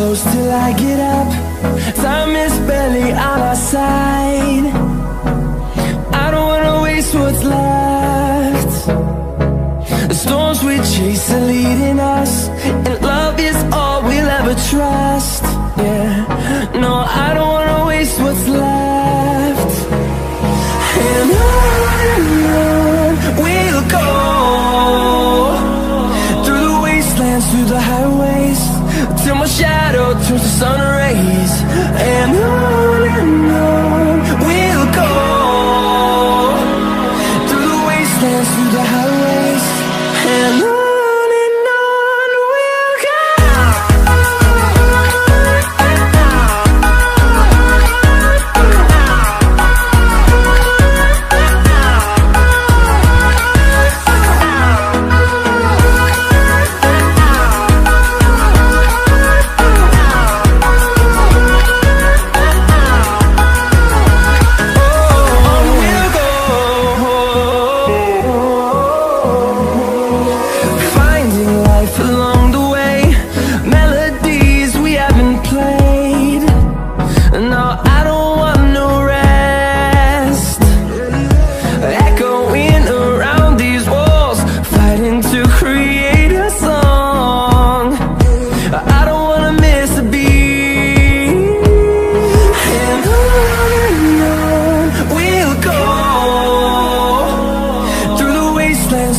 close till I get up. Time is barely on our side. I don't wanna waste what's left. The storms we chase are leading us, and love is all we'll ever trust. Yeah, no, I don't wanna waste what's left. And on we'll go, through the wastelands, through the highways, till my shadow turns to sun rays. And on we'll go, through the wastelands, through the highways, and on.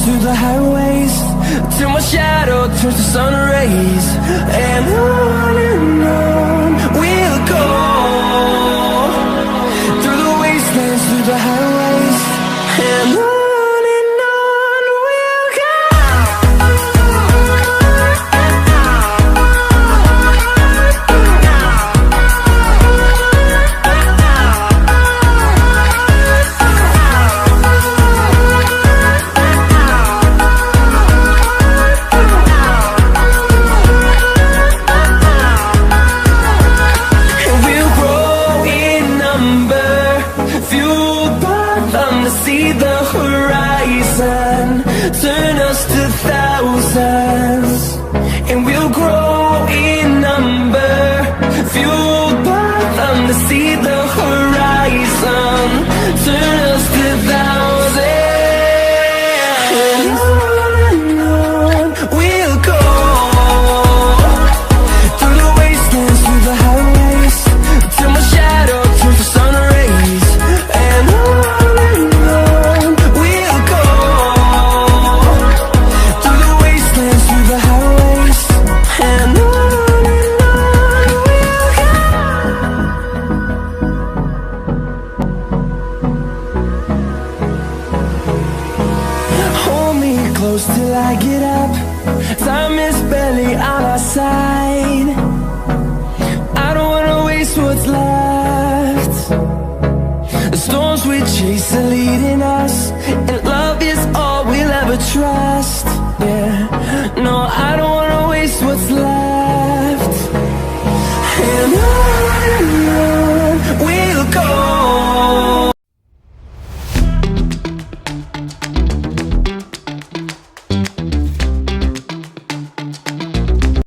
Through the highways, till my shadow turns to sun rays. And on we'll go, through the wastelands, through the highways, and on we'll go. See the horizon, turn us to thousands, and we'll grow in number, fueled by them to see the horizon, turn us to thousands. And on we'll go, through the wastelands, through the highways, till my shadow turns to sun rays. And on close till I get up. Time is barely on our side. I don't wanna waste what's left. The storms we chase are leading us, and love is all we'll ever trust.